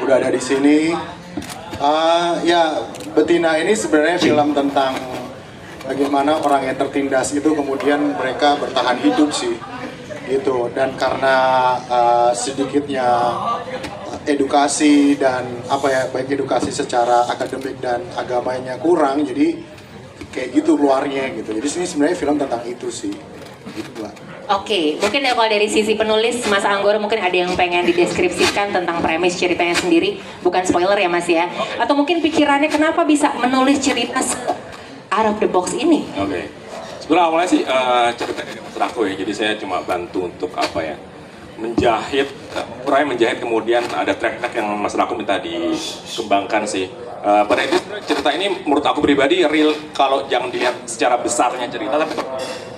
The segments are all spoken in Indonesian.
udah ada di sini. Ya, Betina ini sebenarnya film tentang bagaimana orang yang tertindas itu kemudian mereka bertahan hidup sih, gitu. Dan karena sedikitnya edukasi dan baik edukasi secara akademik dan agamanya kurang, jadi kayak gitu keluarnya gitu. Jadi sini sebenarnya film tentang itu sih, gitu Mbak. Oke, mungkin kalau dari sisi penulis Mas Anggoro mungkin ada yang pengen dideskripsikan tentang premis ceritanya sendiri, bukan spoiler ya Mas ya, atau mungkin pikirannya kenapa bisa menulis cerita out of the box ini? Oke. Sebenarnya awalnya sih cerita dari Mas Rako ya, jadi saya cuma bantu untuk menjahit, menjahit, kemudian ada track-track yang Mas Rako minta dikembangkan sih. Pada itu cerita ini menurut aku pribadi real kalau jangan dilihat secara besarnya cerita, tapi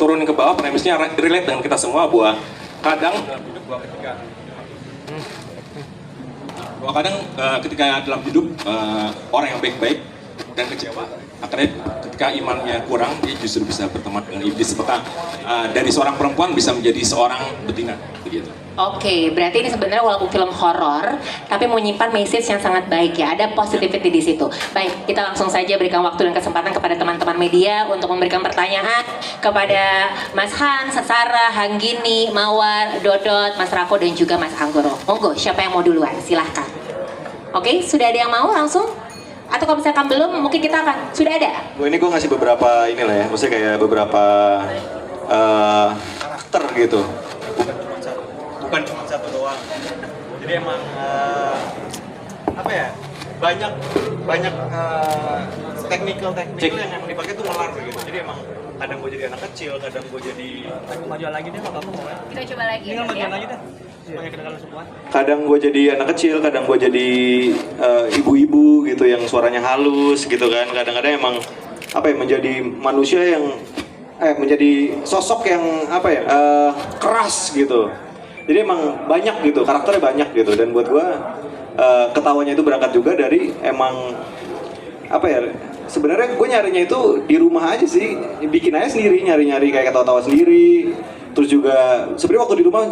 turun ke bawah premisnya relate dengan kita semua bahwa kadang ketika dalam hidup orang yang baik-baik dan kecewa, akhirnya ketika imannya kurang dia justru bisa berteman dengan iblis, maka dari seorang perempuan bisa menjadi seorang betina begitu. Oke, berarti ini sebenarnya walaupun film horor, tapi menyimpan message yang sangat baik ya. Ada positivity di situ. Baik, kita langsung saja berikan waktu dan kesempatan kepada teman-teman media untuk memberikan pertanyaan kepada Mas Hans, Sarah, Hanggini, Mawar, Dodot, Mas Rako, dan juga Mas Anggoro. Monggo, siapa yang mau duluan? Silahkan. Oke, sudah ada yang mau langsung? Atau kalau misalkan belum, mungkin kita akan. Sudah ada? Ini gue ngasih beberapa inilah ya, maksudnya kayak beberapa karakter gitu. Bukan cuma satu doang. Jadi emang banyak technical yang dipakai tuh melar gitu. Jadi emang kadang gue jadi anak kecil, kadang gue jadi Majuan lagi deh, kamu mau ya? Kita coba lagi. Tinggal majuan lagi deh. Semuanya kedengaran semua. kadang gue jadi anak kecil, kadang gue jadi ibu-ibu gitu yang suaranya halus gitu kan. Kadang-kadang emang menjadi manusia yang menjadi sosok yang keras gitu. Jadi emang banyak gitu, karakternya banyak gitu. Dan buat gue ketawanya itu berangkat juga dari emang sebenarnya gue nyarinya itu di rumah aja sih, bikin aja sendiri, nyari-nyari kayak ketawa-tawa sendiri. Terus juga sebenarnya waktu di rumah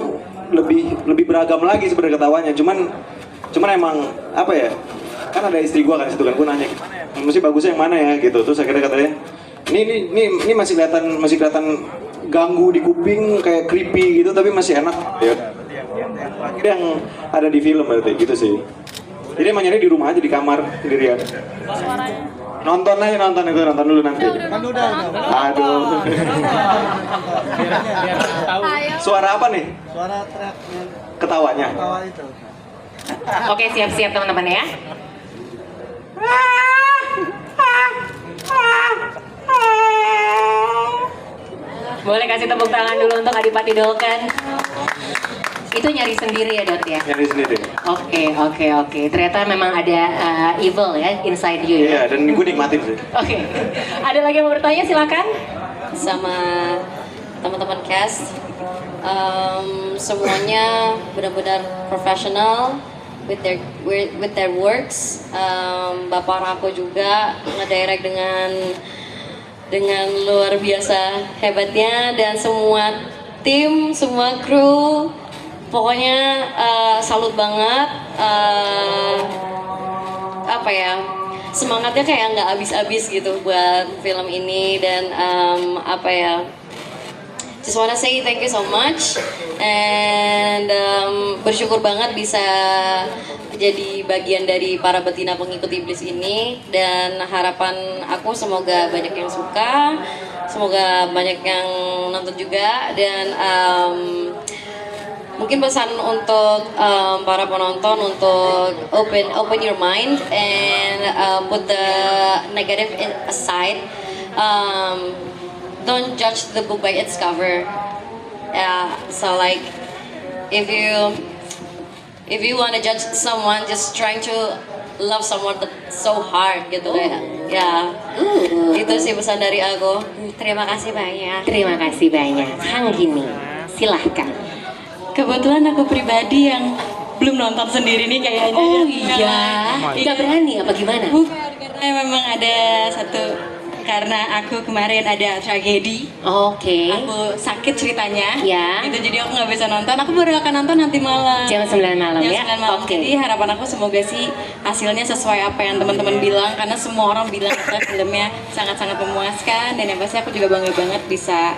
lebih beragam lagi sebenarnya ketawanya. Cuman emang kan ada istri gue kan situ kan, gue nanya mesti bagusnya yang mana ya gitu. Terus akhirnya katanya ini masih kelihatan ganggu di kuping, kayak creepy gitu, tapi masih enak ya. Akhirnya yang ada di film berarti gitu sih. Jadi emang nyari di rumah aja, di kamar sendirian. Nonton dulu nanti. Aduh. Suara apa nih? Suara teriaknya, Ketawanya. tawa itu. Oke, siap-siap teman-teman ya. Boleh kasih tepuk tangan dulu untuk Adipati Dolken. Itu nyari sendiri ya Dot ya? Nyari sendiri. Oke. Ternyata memang ada evil ya inside you Iya, ya? dan gue nikmatin sih. Oke. Ada lagi yang mau bertanya, silakan. Sama teman-teman cast, semuanya benar-benar profesional with their works. Bapak Rako juga ngedirect dengan luar biasa hebatnya, dan semua tim, semua kru, pokoknya salut banget. Semangatnya kayak nggak habis-habis gitu buat film ini. Dan just wanna say thank you so much, and bersyukur banget bisa jadi bagian dari para betina pengikut iblis ini. Dan harapan aku semoga banyak yang suka, semoga banyak yang nonton juga. Dan mungkin pesan untuk para penonton untuk open your mind and put the negative aside. Don't judge the book by its cover. So like if you want to judge someone, just trying to love someone so hard gitu ya. Itu sih pesan dari aku. Terima kasih banyak. Terima kasih banyak. Hanggini, silahkan. Kebetulan aku pribadi yang belum nonton sendiri nih kayaknya. Oh iya, nggak berani apa gimana? Bukan, karena memang ada satu karena aku kemarin ada tragedi. Oke. Aku sakit ceritanya. Ya. Gitu, jadi aku nggak bisa nonton. Aku baru akan nonton nanti malam. Jam 9 malam Jam ya. 9 malam. Oke. Jadi harapan aku semoga sih hasilnya sesuai apa yang teman-teman bilang, karena semua orang bilang kata filmnya sangat-sangat memuaskan, dan yang pasti aku juga bangga banget bisa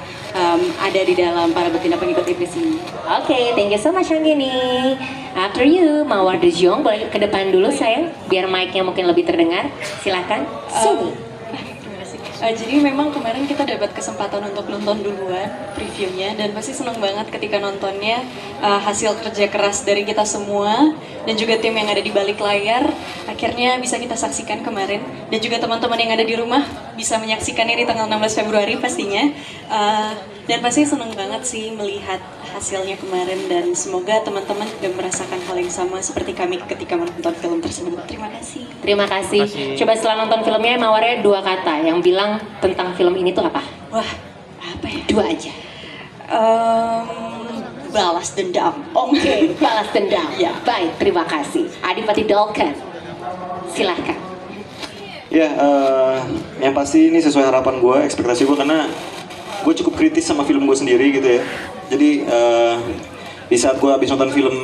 ada di dalam Para Betina Pengikut Iblis ini. Oke, thank you so much Anggini. After you, Mawar De Jong, boleh ke depan dulu sayang, biar mic-nya mungkin lebih terdengar. Silakan. Sini. Terima kasih. Jadi memang kemarin kita dapat kesempatan untuk nonton duluan previewnya, dan pasti seneng banget ketika nontonnya hasil kerja keras dari kita semua dan juga tim yang ada di balik layar akhirnya bisa kita saksikan kemarin, dan juga teman-teman yang ada di rumah bisa menyaksikannya di tanggal 16 Februari pastinya. Dan pasti seneng banget sih melihat hasilnya kemarin, dan semoga teman-teman juga merasakan hal yang sama seperti kami ketika menonton film tersebut. Terima kasih. Terima kasih. Coba setelah nonton filmnya, Mawarnya 2 kata yang bilang tentang film ini tuh apa? Wah, apa ya? 2 aja. Balas dendam. Oke, balas dendam. Ya. Baik, terima kasih. Adipati Dolken, silahkan. Ya, yang pasti ini sesuai harapan gue, ekspektasi gue, karena gue cukup kritis sama film gue sendiri gitu ya. Jadi di saat gue habis nonton film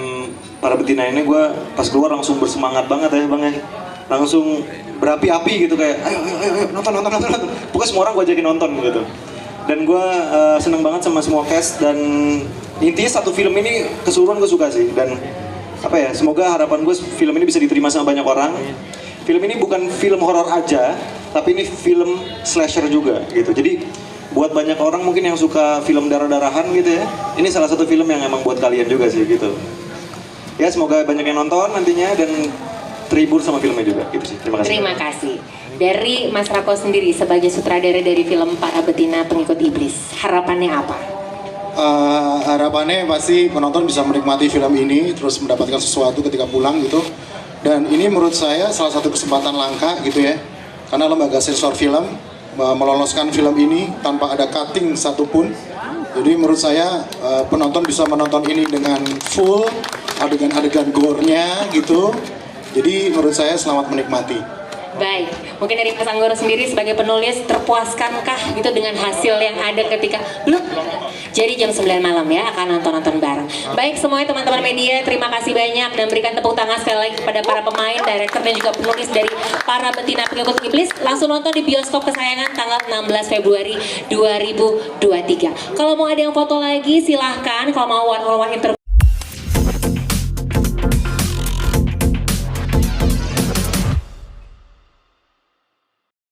Para Betina ini, gue pas keluar langsung bersemangat banget ya bang ya, langsung berapi-api gitu, kayak ayo nonton. Pokoknya semua orang gue ajakin nonton gitu. Dan gue seneng banget sama semua cast, dan intinya satu film ini keseluruhan gue suka sih. Dan apa ya, semoga harapan gue film ini bisa diterima sama banyak orang. Film ini bukan film horor aja, tapi ini film slasher juga gitu. Jadi buat banyak orang mungkin yang suka film darah-darahan gitu ya, ini salah satu film yang emang buat kalian juga sih gitu. Ya semoga banyak yang nonton nantinya dan terhibur sama filmnya juga gitu sih. Terima kasih. Terima kasih. Dari Mas Rako sendiri sebagai sutradara dari film Para Betina Pengikut Iblis, harapannya apa? Harapannya pasti penonton bisa menikmati film ini, terus mendapatkan sesuatu ketika pulang gitu. Dan ini menurut saya salah satu kesempatan langka gitu ya, karena lembaga sensor film meloloskan film ini tanpa ada cutting satupun. Jadi menurut saya penonton bisa menonton ini dengan full adegan-adegan gore-nya gitu. Jadi menurut saya selamat menikmati. Baik, mungkin dari Mas Anggoro sendiri sebagai penulis, terpuaskankah gitu dengan hasil yang ada ketika belum? Jadi jam 9 malam ya akan nonton-nonton bareng. Baik semuanya teman-teman media, terima kasih banyak dan berikan tepuk tangan sekali lagi kepada para pemain, director dan juga penulis dari Para Betina Pengikut Iblis. Langsung nonton di bioskop kesayangan tanggal 16 Februari 2023. Kalau mau ada yang foto lagi silahkan, kalau mau one-on-one interview